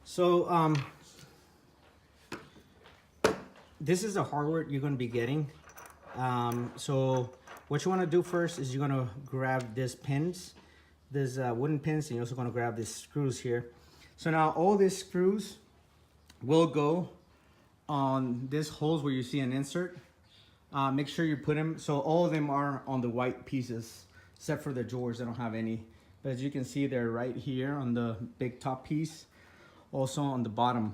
So this is the hardware you're going to be getting. So what you want to do first is you're going to grab these pins, these wooden pins, and you're also going to grab these screws here. So now all these screws will go on these holes where you see an insert. Make sure you put them, so all of them are on the white pieces, except for the drawers, they don't have any. But as you can see, they're right here on the big top piece, also on the bottom.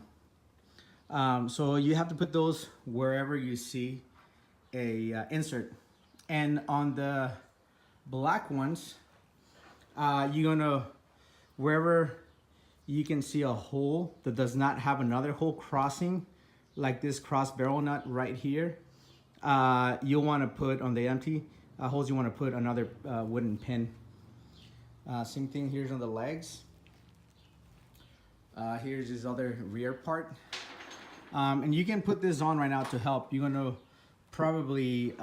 So you have to put those wherever you see a insert. And on the black ones, you're gonna, wherever you can see a hole that does not have another hole crossing, like this cross barrel nut right here, you'll want to put on the empty holes, you want to put another wooden pin. Same thing here's on the legs. Here's this other rear part. And you can put this on right now to help. You're going to probably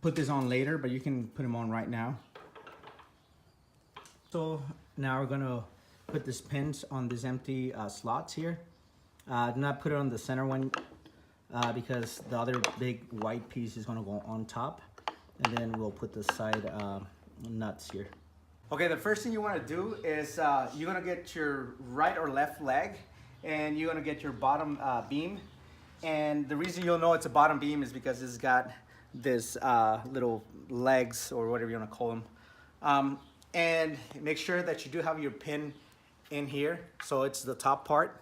put this on later, but you can put them on right now. So now we're going to put these pins on these empty slots here. Do not put it on the center one because the other big white piece is going to go on top. And then we'll put the side nuts here. Okay, the first thing you want to do is you're going to get your right or left leg, and you're going to get your bottom beam. And the reason you'll know it's a bottom beam is because it's got this little legs, or whatever you want to call them. And make sure that you do have your pin in here, so it's the top part.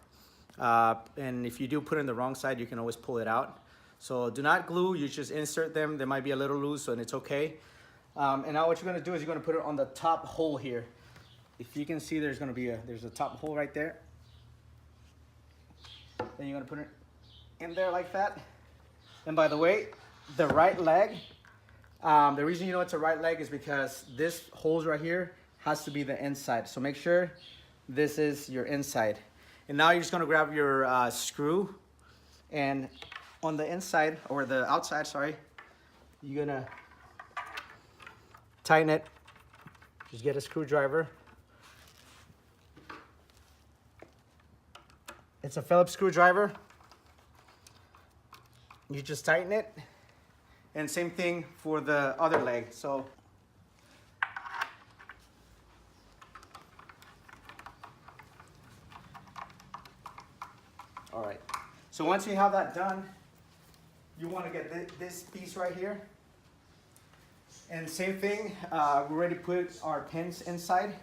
And if you do put it in the wrong side, you can always pull it out. So do not glue, you just insert them. They might be a little loose, and it's okay. And now what you're gonna do is you're gonna put it on the top hole here. If you can see, there's a top hole right there. Then you're gonna put it in there like that. And by the way, the right leg, the reason you know it's a right leg is because this holes right here has to be the inside. So make sure this is your inside. And now you're just gonna grab your screw, and on the inside, or the outside, sorry, you're gonna tighten it. Just get a screwdriver. It's a Phillips screwdriver. You just tighten it. And same thing for the other leg. So all right. So once you have that done, you want to get this piece right here. And same thing, we already put our pins inside.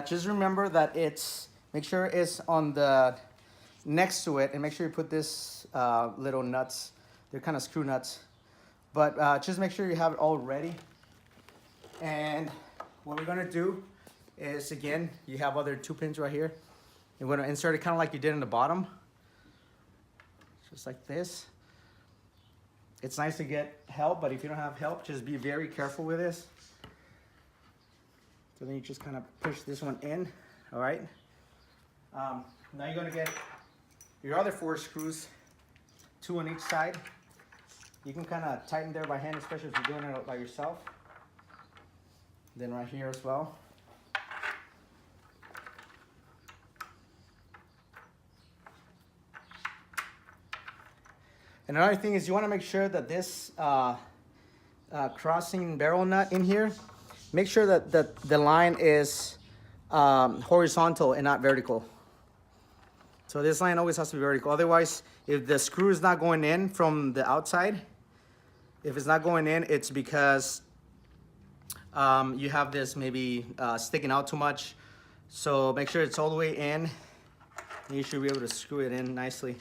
Just remember that make sure it's on the next to it, and make sure you put this little nuts. They're kind of screw nuts, but just make sure you have it all ready. And what we're gonna do is, again, you have other two pins right here. You're gonna insert it kind of like you did in the bottom, just like this. It's nice to get help, but if you don't have help, just be very careful with this. So then you just kind of push this one in, all right? Now you're gonna get your other 4 screws, 2 on each side. You can kind of tighten there by hand, especially if you're doing it by yourself. Then right here as well. And another thing is you want to make sure that this crossing barrel nut in here, make sure that the line is horizontal and not vertical. So this line always has to be vertical. Otherwise, if the screw is not going in from the outside, if it's not going in, it's because you have this maybe sticking out too much. So make sure it's all the way in, and you should be able to screw it in nicely.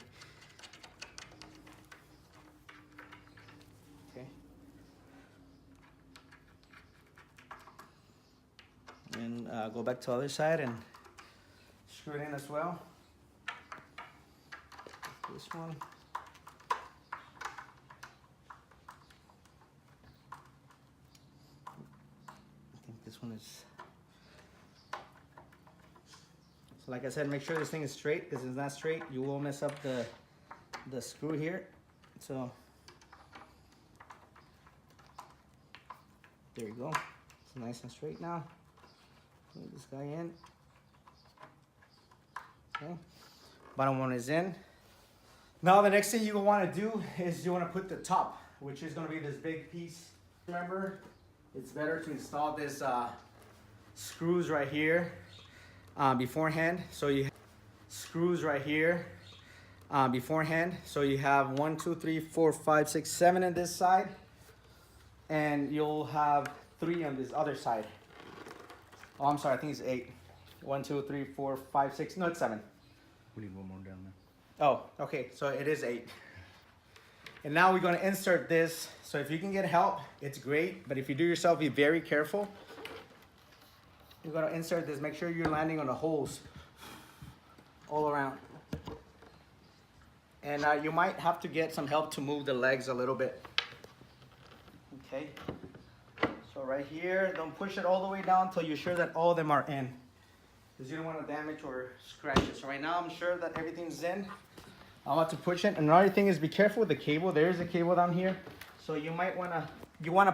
And go back to the other side and screw it in as well. This one. I think this one is. So like I said, make sure this thing is straight, because if it's not straight, you will mess up the screw here. So there you go. It's nice and straight now. Put this guy in. Okay. Bottom one is in. Now the next thing you want to do is you want to put the top, which is going to be this big piece. Remember, it's better to install this screws right here beforehand. So you have screws right here beforehand. So you have 1, 2, 3, 4, 5, 6, 7 on this side, and you'll have 3 on this other side. Oh, I'm sorry, I think it's 8. 1, 2, 3, 4, 5, 6. No, it's 7. We need one more down there. Oh, okay, so it is 8. And now we're gonna insert this. So if you can get help, it's great. But if you do yourself, be very careful. You're gonna insert this. Make sure you're landing on the holes all around. And you might have to get some help to move the legs a little bit. Okay. So right here, don't push it all the way down until you're sure that all of them are in, because you don't want to damage or scratch it. So right now I'm sure that everything's in. I'm about to push it. And another thing is be careful with the cable. There is a cable down here. So you might want to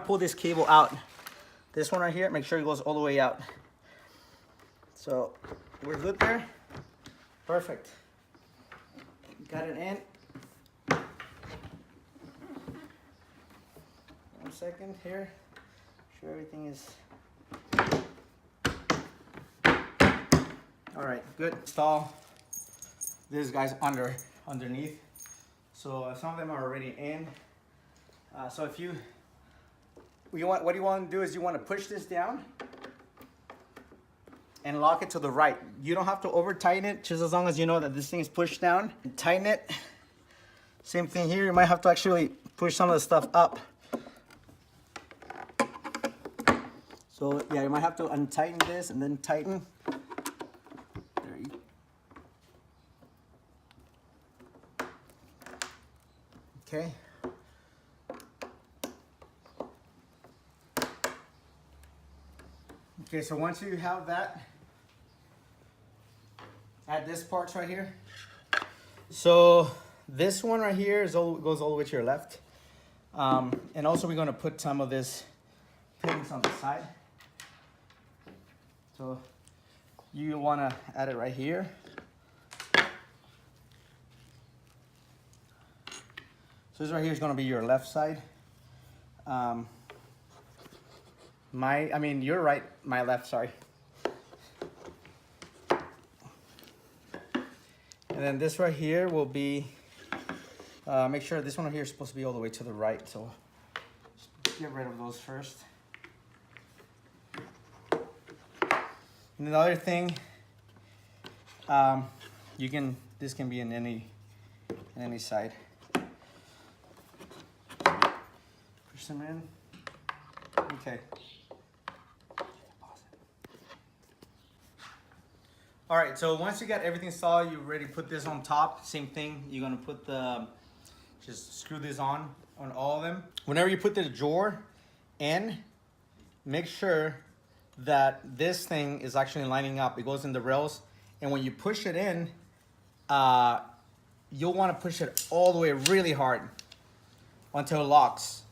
pull this cable out. This one right here, make sure it goes all the way out. So we're good there. Perfect. Got it in. 1 second here. Sure everything is all right. Good. Install this guy's underneath. So some of them are already in. So if what you want to do is you want to push this down and lock it to the right. You don't have to over tighten it, just as long as you know that this thing is pushed down. And tighten it. Same thing here. You might have to actually push some of the stuff up. So yeah, you might have to untighten this and then tighten. There you go. Okay. Okay, so once you have that, add this part right here. So this one right here goes all the way to your left. And also we're gonna put some of this pins on the side. So you wanna add it right here. So this right here is gonna be your left side. You're right, my left, sorry. And then this right here will be, make sure this one right here is supposed to be all the way to the right. So just get rid of those first. And the other thing, this can be in any side. Push them in. Okay. All right, so once you got everything solid, you ready to put this on top. Same thing, you're gonna put just screw this on all of them. Whenever you put the drawer in, make sure that this thing is actually lining up. It goes in the rails, and when you push it in, you'll want to push it all the way really hard until it locks.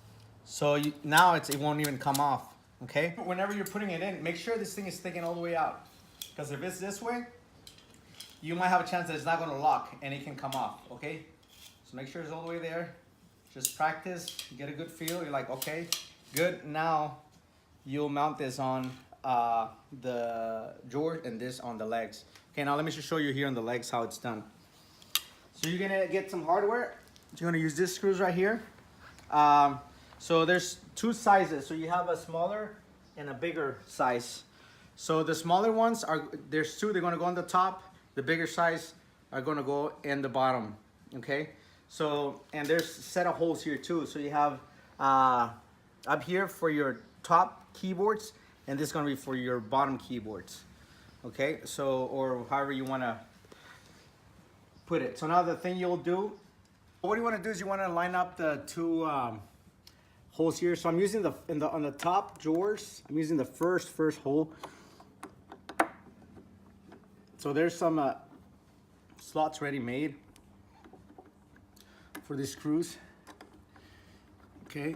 So now it won't even come off, okay? Whenever you're putting it in, make sure this thing is sticking all the way out, because if it's this way, you might have a chance that it's not going to lock and it can come off, okay? So make sure it's all the way there. Just practice, get a good feel. You're like, okay, good. Now you'll mount this on the drawer and this on the legs. Okay, now let me just show you here on the legs how it's done. So you're gonna get some hardware. You're gonna use this screws right here. So there's 2 sizes. So you have a smaller and a bigger size. So the smaller ones there's 2. They're gonna go on the top. The bigger size are gonna go in the bottom. Okay. So and there's a set of holes here too. So you have up here for your top keyboards, and this is gonna be for your bottom keyboards. Okay. So or however you wanna put it. So now the thing you'll do. What you want to do is you want to line up the 2 holes here. So I'm using on the top drawers. I'm using the first hole. So there's some slots ready made for these screws. Okay.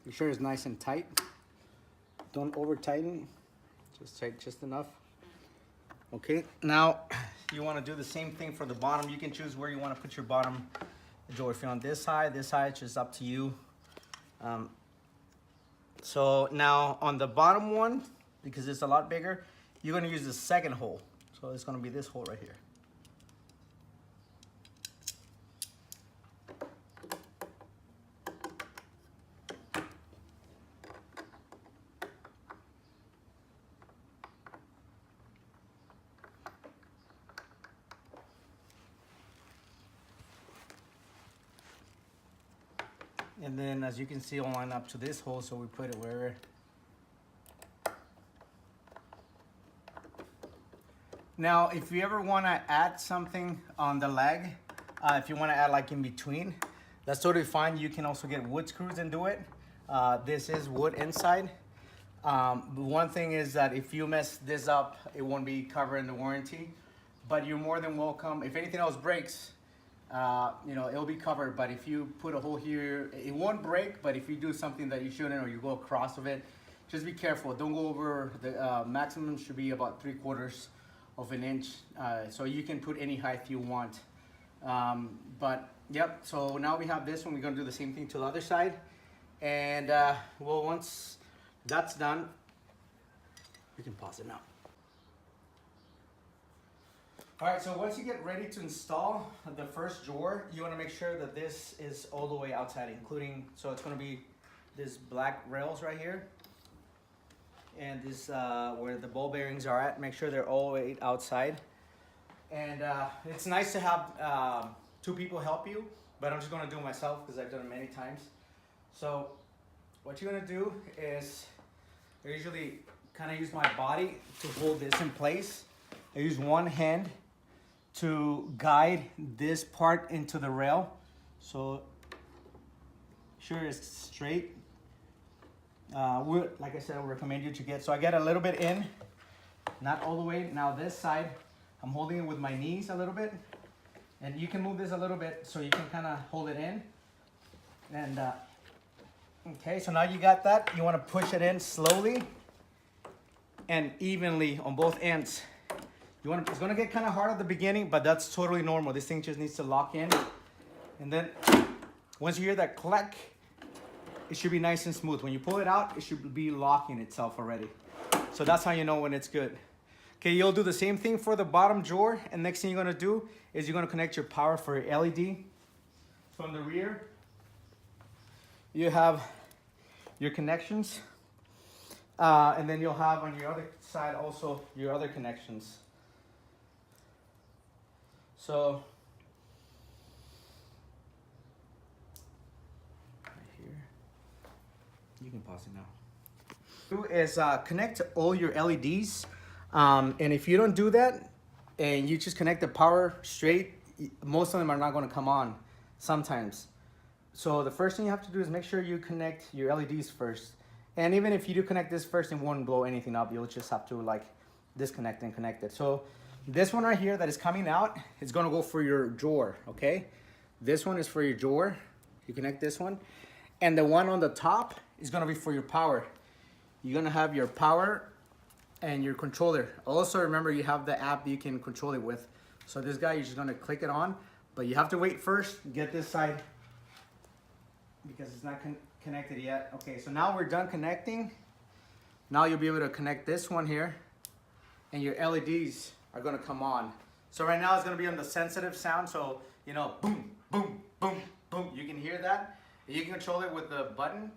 Make sure it's nice and tight. Don't over tighten. Just tight just enough. Okay, now you want to do the same thing for the bottom. You can choose where you want to put your bottom drawer. If you're on this side, it's just up to you. So now on the bottom one, because it's a lot bigger, you're going to use the second hole. So it's going to be this hole right here. And then as you can see, it'll line up to this hole, so we put it where. Now, if you ever want to add something on the leg, if you want to add like in between, that's totally fine. You can also get wood screws and do it. This is wood inside. One thing is that if you mess this up, it won't be covered in the warranty, but you're more than welcome. If anything else breaks, you know, it'll be covered. But if you put a hole here, it won't break. But if you do something that you shouldn't, or you go across of it, just be careful. Don't go over the maximum should be about 3/4 of an inch. So you can put any height you want. But yep, so now we have this one. We're gonna do the same thing to the other side. And well, once that's done, we can pause it now. All right, so once you get ready to install the first drawer, you want to make sure that this is all the way outside, including, so it's going to be this black rails right here. And this, where the ball bearings are at, make sure they're all the way outside. And it's nice to have 2 people help you, but I'm just going to do it myself because I've done it many times. So what you're going to do is, I usually kind of use my body to hold this in place. I use one hand to guide this part into the rail, so sure it's straight. Like I said, I would recommend you to get, so I get a little bit in, not all the way. Now this side, I'm holding it with my knees a little bit, and you can move this a little bit so you can kind of hold it in. And okay, so now you got that. You want to push it in slowly and evenly on both ends. It's gonna get kind of hard at the beginning, but that's totally normal. This thing just needs to lock in. And then once you hear that clack, it should be nice and smooth. When you pull it out, it should be locking itself already. So that's how you know when it's good. Okay, you'll do the same thing for the bottom drawer. And next thing you're gonna do is you're gonna connect your power for your LED. From the rear, you have your connections. And then you'll have on your other side also your other connections. So right here, you can pause it now. Do is connect all your LEDs, and if you don't do that and you just connect the power straight, most of them are not going to come on sometimes. So the first thing you have to do is make sure you connect your LEDs first. And even if you do connect this first, it won't blow anything up. You'll just have to like disconnect and connect it. So this one right here that is coming out is gonna go for your drawer, okay? This one is for your drawer. You connect this one. And the one on the top is gonna be for your power. You're gonna have your power and your controller. Also remember you have the app you can control it with. So this guy, you're just gonna click it on, but you have to wait first, get this side because it's not connected yet. Okay, so now we're done connecting. Now you'll be able to connect this one here and your LEDs are gonna come on. So right now it's gonna be on the sensitive sound, so you know, boom, boom, boom, boom. You can hear that. You can control it with the button,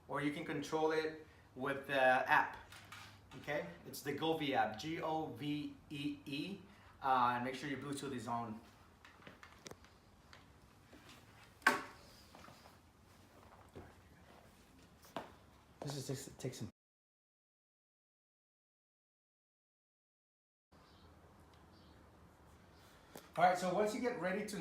or you can control it with the app. Okay, it's the Govee app, Govee, and make sure your Bluetooth is on. This just takes some. All right, so once you get ready to